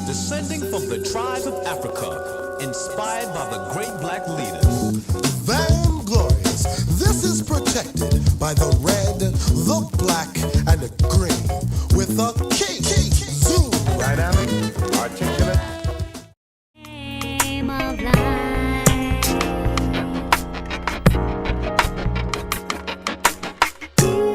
descending from the tribes of Africa, inspired by the great black leaders. Vainglorious, this is protected by the red, the black, and the green, with a key, zoom. Dynamic, articulate. Game of life.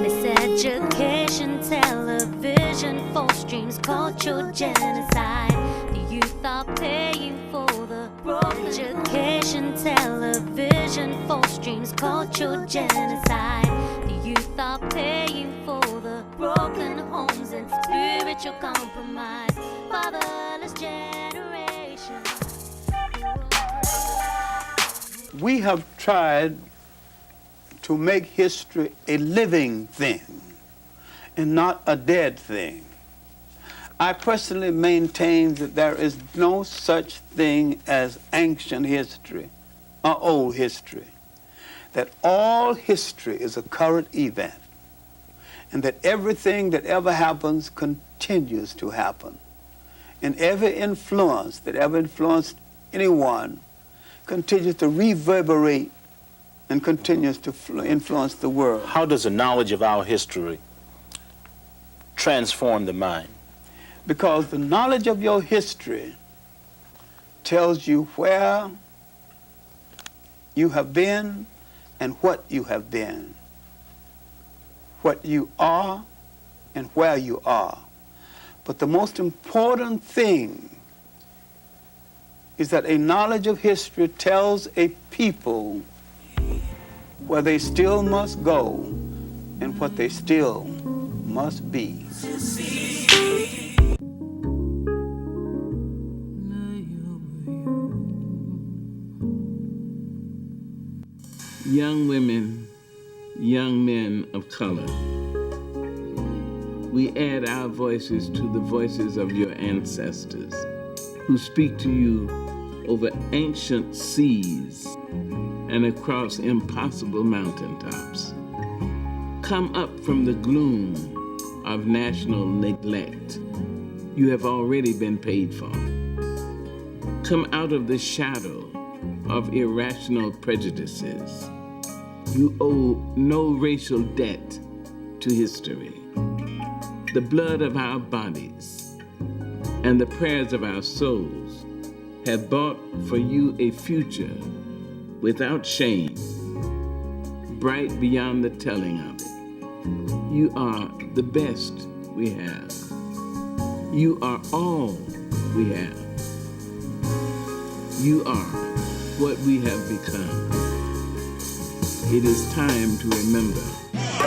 Miseducation, television, false streams, cultural genocide. The youth are paying for the broken. Education, television, false streams, cultural genocide. The youth are paying for the broken homes and spiritual compromise. Fatherless generation. We have tried to make history a living thing and not a dead thing. I personally maintain that there is no such thing as ancient history or old history, that all history is a current event, and that everything that ever happens continues to happen. And every influence that ever influenced anyone continues to reverberate and continues to influence the world. How does the knowledge of our history transform the mind? Because the knowledge of your history tells you where you have been and what you have been, what you are and where you are. But the most important thing is that a knowledge of history tells a people where they still must go and what they still must be. Young women, young men of color, we add our voices to the voices of your ancestors who speak to you over ancient seas and across impossible mountaintops. Come up from the gloom of national neglect you have already been paid for. Come out of the shadow of irrational prejudices. You owe no racial debt to history. The blood of our bodies and the prayers of our souls have bought for you a future without shame, bright beyond the telling of it. You are the best we have. You are all we have. You are what we have become. It is time to remember.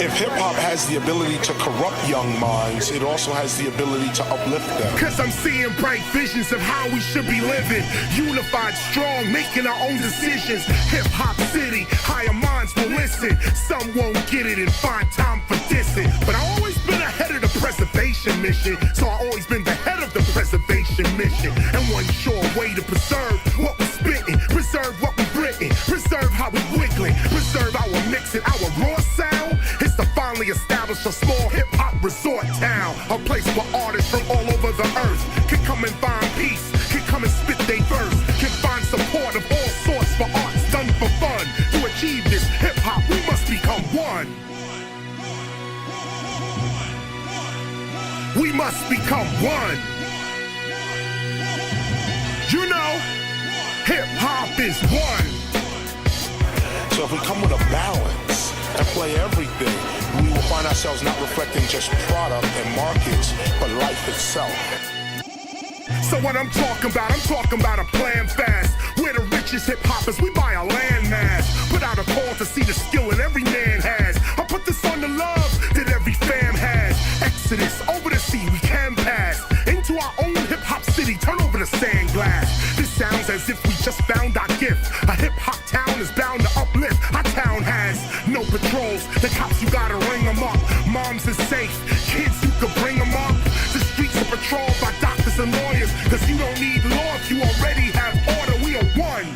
If hip-hop has the ability to corrupt young minds, it also has the ability to uplift them. Cause I'm seeing bright visions of how we should be living. Unified, strong, making our own decisions. Hip-hop city, higher minds will listen. Some won't get it and find time for dissing. But I've always been ahead of the preservation mission. So I've always been the head of the preservation mission. And one sure way to preserve what we're spitting, preserve what we've written, preserve how we wiggling, preserve our mixing, our raw sound. It's to finally establish a small hip-hop resort town, a place where artists from all over the earth can come and find peace, can come and spit their verse, can find support of all sorts for arts done for fun. To achieve this hip-hop, we must become one. We must become one. You know, hip-hop is one. So if we come with a balance and play everything, we will find ourselves not reflecting just product and markets, but life itself. So what I'm talking about a plan fast. We're the richest hip-hoppers, we buy a land mass. Put out a call to see the skill that every man has. I put this on the love that every fam has. Exodus, over the sea we can pass. Into our own hip-hop city, turn over the sand glass. This sounds as if we just found our gift. A hip-hop town is bound to uplift. Our town has no patrols. The cops, you gotta ring them up. Moms is safe, kids, you can bring them up. The streets are patrolled by doctors and lawyers. Cause you don't need law if you already have order. We are one.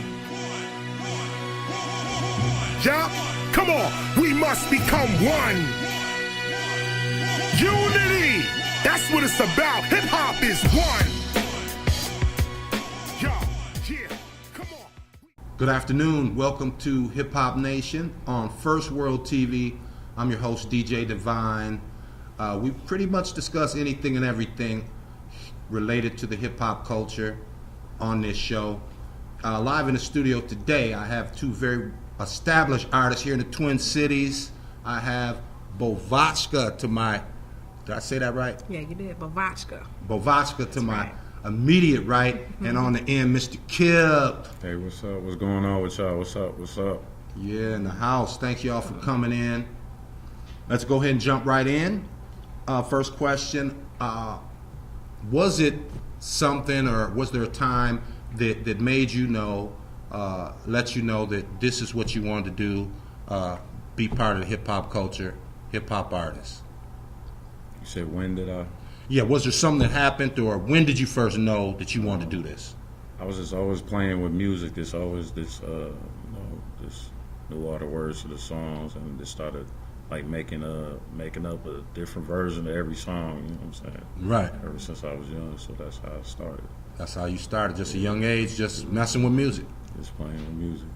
Yeah? Come on, we must become one. Unity, that's what it's about. Hip-hop is one. Good afternoon. Welcome to Hip Hop Nation on FirstWorld TV. I'm your host, DJ Divine. We pretty much discuss anything and everything related to the hip hop culture on this show. Live in the studio today, I have two very established artists here in the Twin Cities. I have Bodak to my, did I say that right? Yeah, you did. Bodak to my immediate right, and on the end, Mr. Kip. Hey, what's up? What's going on with y'all? What's up? Yeah, in the house. Thank y'all for coming in. Let's go ahead and jump right in. First question, was it something, or was there a time that made you know, let you know that this is what you wanted to do, be part of the hip-hop culture, hip-hop artist? You said, when did I? Yeah, was there something that happened, or when did you first know that you wanted to do this? I was just always playing with music. This always just knew all the words to the songs, and just started like making up a different version of every song. You know what I'm saying? Right. Ever since I was young, so that's how I started. That's how you started, just a young age, just messing with music. Just playing with music.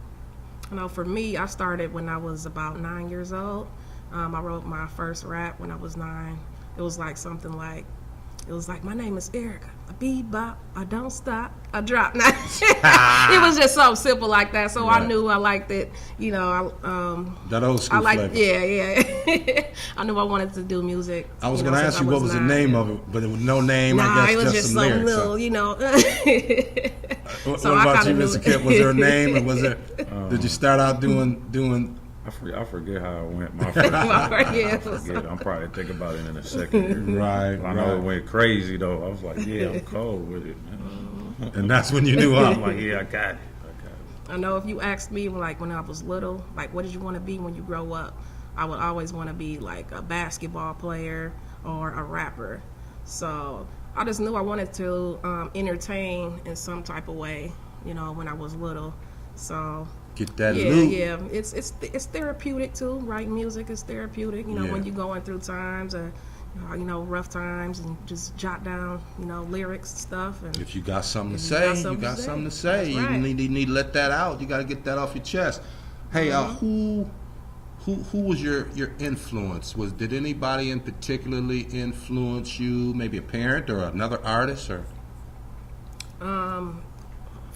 You know, for me, I started when I was about 9 years old. I wrote my first rap when I was 9. It was like something like, my name is Erica. I bebop, I don't stop, I drop. It was just so simple like that. So right. I knew I liked it. You know, that old school flavor. Yeah. I knew I wanted to do music. I was going to ask you what was the name of it, but it was no name. Nah, I guess it was just some lyrics. little, you know. What about you, Mr. Kip? Was there a name, or was there? Did you start out doing? I forget how it went. My first I forget. I'm probably thinking about it in a second. Right. I know it went crazy though. I was like, yeah, I'm cold with it, man. And that's when you knew up. I'm like, yeah, I got it. I know if you asked me, like when I was little, like what did you want to be when you grow up? I would always want to be like a basketball player or a rapper. So I just knew I wanted to entertain in some type of way, you know, when I was little. So get that loot. Yeah. It's therapeutic too. Writing music is therapeutic. You know, when you're going through times or rough times, and just jot down lyrics and stuff. And if you got something to say, you got something to say. You need to let that out. You got to get that off your chest. Hey, who was your influence? Did anybody in particularly influence you? Maybe a parent or another artist, or?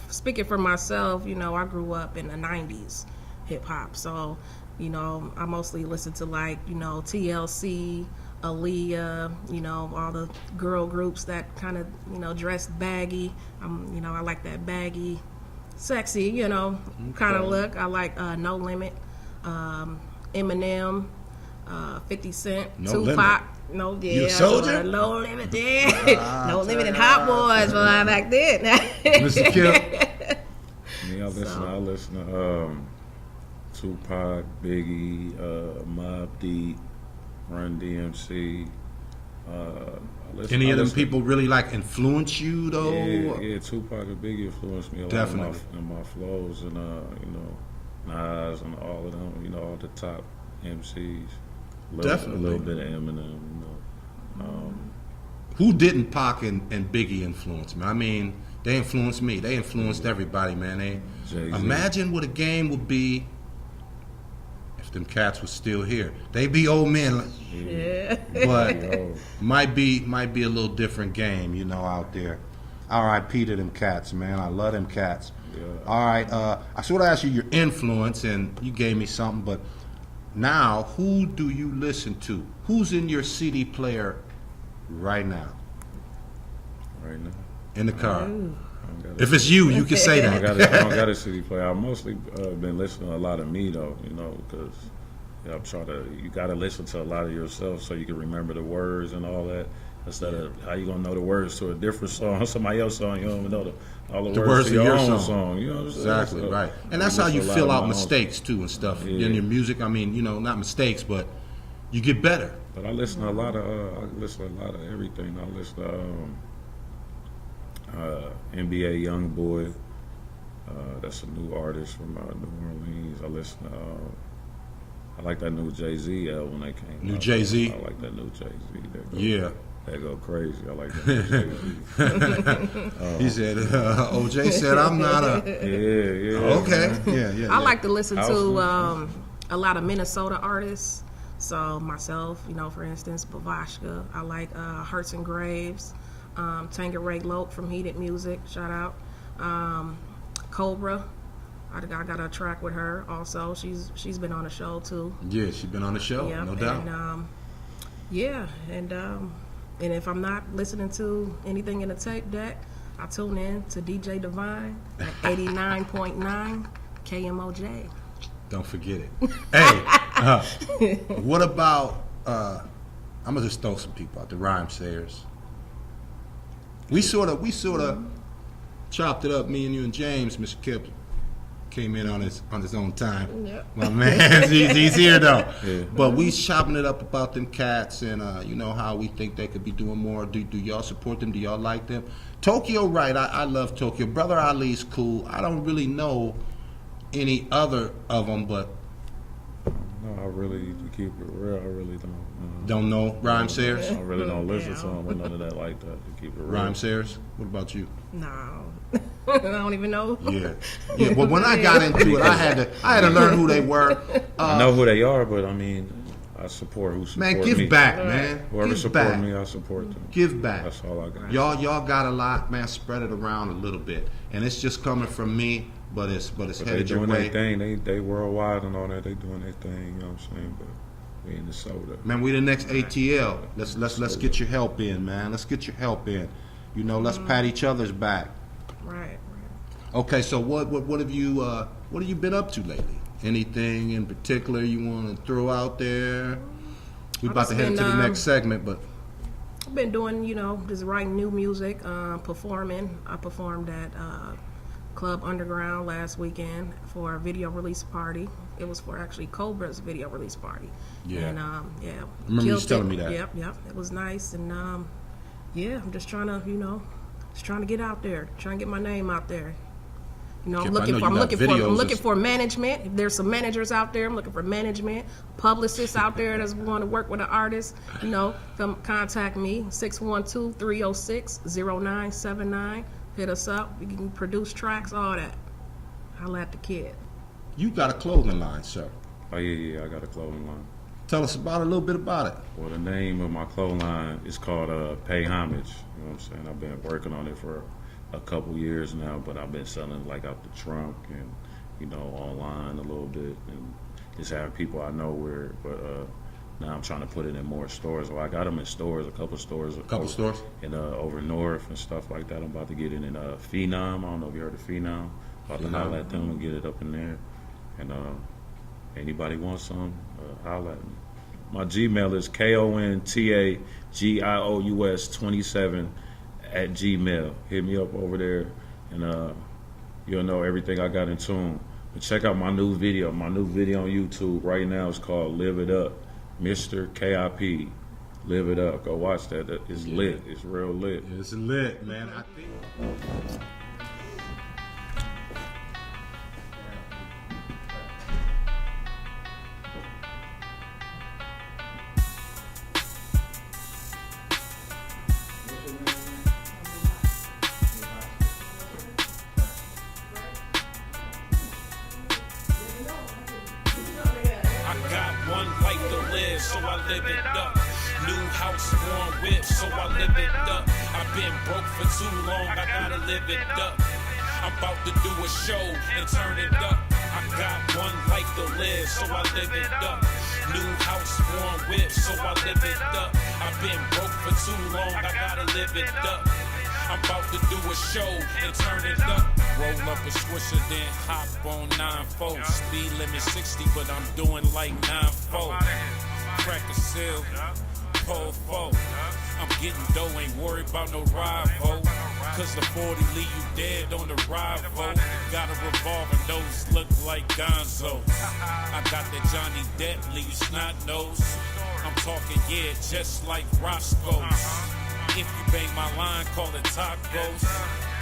Speaking for myself, I grew up in the 90s hip hop. So, I mostly listened to TLC, Aaliyah, all the girl groups that kind of, dressed baggy. I like that baggy, sexy, kind of look. I like No Limit, Eminem, 50 Cent, Tupac. No, yeah. You a soldier? No Limit, yeah. No Limit and Hot Boys back then. Mr. Kip? Me, I listen to Tupac, Biggie, Mobb Deep, Run DMC. Any of them people really influence you though? Yeah, Tupac and Biggie influenced me a Definitely. lot in my flows, and Nas and all of them, all the top MCs. Definitely. A little bit of Eminem, Who didn't Pac and Biggie influence me? I mean, they influenced me. They influenced everybody, man. Imagine what a game would be if them cats were still here. They be old men, but might be a little different game, out there. R.I.P. to them cats, man. I love them cats. Yeah. All right, I sort of asked you your influence, and you gave me something, but now, who do you listen to? Who's in your CD player right now? Right now? In the car. If it's you, you can say that. I don't got a CD player. I've mostly been listening to a lot of me, though, because you got to listen to a lot of yourself so you can remember the words and all that. Instead of how you going to know the words to a different song, somebody else's song, you don't even know all the words to your own song. You know what I'm saying? Exactly, so, right. And that's how you fill out mistakes, too, and stuff. In your music, I mean, not mistakes, but you get better. But I listen to a lot of everything. I listen to NBA Youngboy. That's a new artist from New Orleans. I listen to I like that new Jay-Z album that came out. Jay-Z? I like that new Jay-Z. Yeah. They go crazy. I like that. He said, OJ said, I'm not a... Yeah. Okay. Yeah. I like to listen to a lot of Minnesota artists. So myself, for instance, Bevoti. I like Hurts and Graves, Tangeray Lope from Heated Music, shout out. Cobra, I got a track with her also. She's been on the show too. Yeah, she's been on the show, no doubt. And if I'm not listening to anything in the tape deck, I tune in to DJ Divine at 89.9 KMOJ. Don't forget it. Hey, what about, I'm going to just throw some people out, the Rhyme Sayers. We sort of chopped it up, me and you and James. Mr. Kip came in on his own time. Yep. My man, he's here though. Yeah. But we chopping it up about them cats and how we think they could be doing more. Do y'all support them? Do y'all like them? Tokyo, right? I love Tokyo. Brother Ali's cool. I don't really know any other of them, but no, I really, to keep it real, I really don't. Don't know Rhyme Sayers? I really don't listen to them with none of that like that, to keep it real. Rhyme Sayers? What about you? No. I don't even know. Yeah. But when I got into it, I had to learn who they were. I know who they are, but I mean, I support who support me. Man, give back, man. Whoever support me, I support them. Give back. That's all I got. Y'all got a lot, man. Spread it around a little bit, and it's just coming from me. But it's headed your way. They doing their thing. They worldwide and all that. They doing their thing. You know what I'm saying? But we in the soda. Man, we the next ATL. Let's get your help in, man. Let's get your help in. Let's pat each other's back. Right. Okay, so what have you been up to lately? Anything in particular you want to throw out there? We're about to head into the next segment, but I've been doing, just writing new music, performing. I performed at Club Underground last weekend for a video release party. It was for actually Cobra's video release party. Yeah. And I remember you telling me that. Yep. It was nice, and I'm just trying to get out there, trying to get my name out there. I'm looking for management. If there's some managers out there, I'm looking for management, publicists out there that want to work with an artist. Come contact me, 612-306-0979. Hit us up. We can produce tracks, all that. Holla at the kid. You got a clothing line, sir. Oh, yeah, I got a clothing line. Tell us a little bit about it. Well, the name of my clothing line is called Pay Homage. You know what I'm saying? I've been working on it for a couple years now, but I've been selling like out the trunk and, online a little bit and just having people I know wear. But now I'm trying to put it in more stores. Well, I got them in stores, a couple stores. And over north and stuff like that. I'm about to get it in Phenom. I don't know if you heard of Phenom. About to holler at them and get it up in there. And anybody wants some, holler at me. My Gmail is KONTAGIOUS27@gmail. Hit me up over there, and you'll know everything I got in tune. But check out my new video. My new video on YouTube right now is called Live It Up. Mr. KIP. Live It Up. Go watch that. It's lit. It's real lit. It's lit, man. I think. So I live it up. New house, warm whip, so I live it up. I've been broke for too long, I gotta live it up. I'm about to do a show and turn it up. I got one life to live, so I live it up. New house, warm whip, so I live it up. I've been broke for too long, I gotta live it up. I'm about to do a show and turn it up. Roll up a swisher, then hop on 9-4. Speed limit 60, but I'm doing like 9-4. Crack a seal, pull 4. I'm getting dough, ain't worried about no rival. Cause the 40 leave you dead on the rival. Got a revolver, those look like Gonzo. I got that Johnny Depp, leave you snot nose. I'm talking, just like Roscoe's. If you bang my line, call it tacos.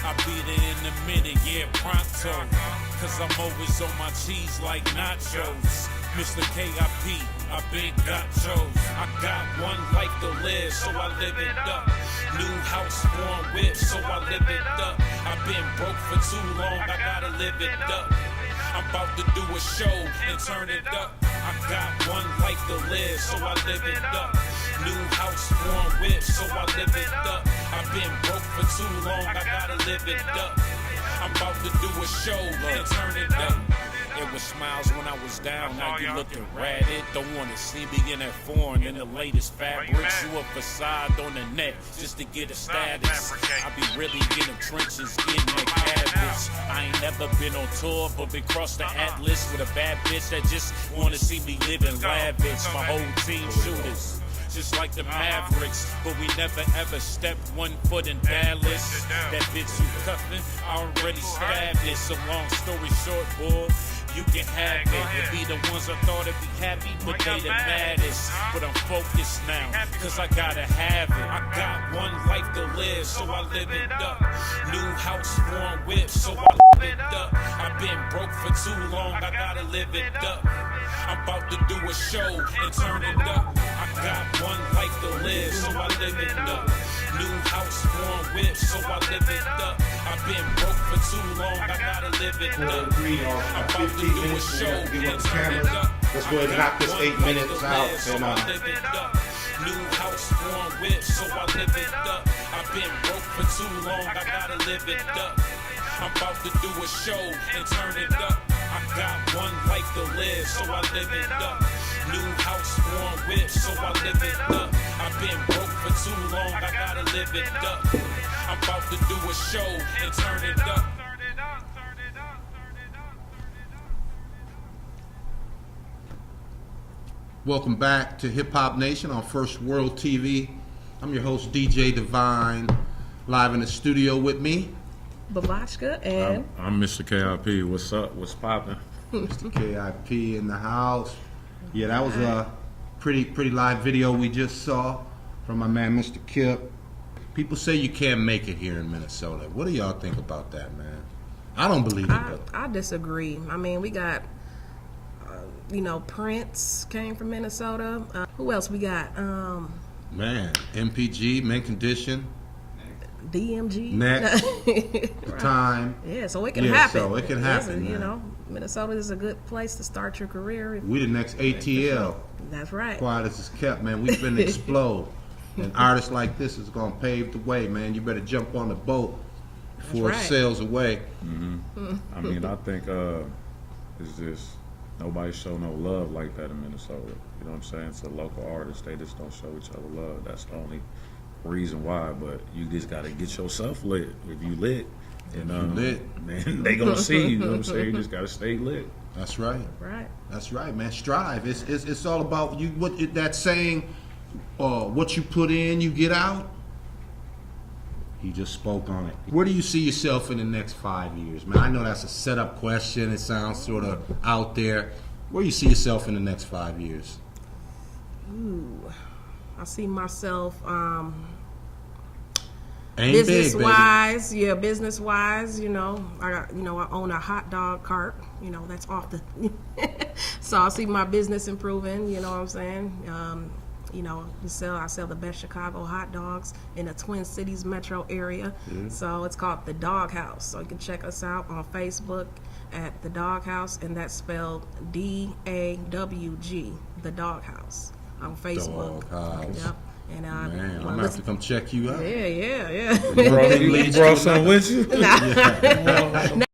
I'll be there in a minute, pronto. Cause I'm always on my cheese like nachos. Mr. KIP, I been got chose. I got one life to live, so I live it up. New house, born whip, so I live it up. I've been broke for too long, I gotta live it up. I'm about to do a show and turn it up. I got one life to live, so I live it up. New house, born whip, so I live it up. I've been broke for too long, I gotta live it up. I'm about to do a show and turn it up. It was smiles when I was down, now you looking ratted. Don't wanna see me in that foreign in the latest fabrics. You a facade on the net just to get a status. I be really in them trenches, getting the habits. I ain't never been on tour, but been crossed the atlas with a bad bitch that just wanna see me living lavish. My whole team shooters, just like the Mavericks, but we never ever stepped 1 foot in Dallas. That bitch you cuffin', I already stabbed it. So long story short, boy, you can have it. It be the ones I thought would be happy, but they the maddest. But I'm focused now, cause I gotta have it. I got one life to live, so I live it up. New house, born whip, so I live it up. I've been broke for too long, I gotta live it up. I'm about to do a show and turn it up. I got one life to live, so I live it up. New house, born whip, so I live it up. I've been broke for too long, I gotta live it up. I'm about to do a show and turn it up. Let's go ahead and knock this 8 minutes out. New house, born whip, so I live it up. I've been broke for too long, I gotta live it up. I'm about to do a show and turn it up. I got one life to live, so I live it up. New house, born whip, so I live it up. I've been broke for too long, I gotta live it up. I'm about to do a show and turn it up. Welcome back to Hip Hop Nation on First World TV. I'm your host, DJ Divine, live in the studio with me. Bevoti and I'm Mr. KIP. What's up? What's poppin'? Mr. KIP in the house. Yeah, that was a pretty live video we just saw from my man, Mr. Kip. People say you can't make it here in Minnesota. What do y'all think about that, man? I don't believe it. I disagree. I mean, we got, Prince came from Minnesota. Who else we got? Man, MPG, Mint Condition. DMG. Next. Right. Time. Yeah, so it can happen. So it can happen. Minnesota is a good place to start your career. We the next ATL. That's right. Quiet as it's kept, man. We finna explode. And artists like this is gonna pave the way, man. You better jump on the boat before it sails away. Mm-hmm. I mean, I think it's just nobody show no love like that in Minnesota. You know what I'm saying? It's a local artist. They just don't show each other love. That's the only reason why. But you just gotta get yourself lit. If you lit, and man, they gonna see you. You know what I'm saying? You just gotta stay lit. That's right. Right. That's right, man. Strive. It's all about you. What that saying? What you put in, you get out. He just spoke on it. Where do you see yourself in the next 5 years, man? I know that's a setup question. It sounds sort of out there. Where do you see yourself in the next 5 years? Ooh, I see myself business wise. Yeah, business wise. I own a hot dog cart. That's off the. So I see my business improving. You know what I'm saying? I sell the best Chicago hot dogs in the Twin Cities metro area. Mm-hmm. So it's called The Dog House. So you can check us out on Facebook at The Dog House, and that's spelled DAWG, The Dog House, on Facebook. Dog House. Yep. And man, I'm gonna have to come check you out. Yeah. You brought some with you? Nah.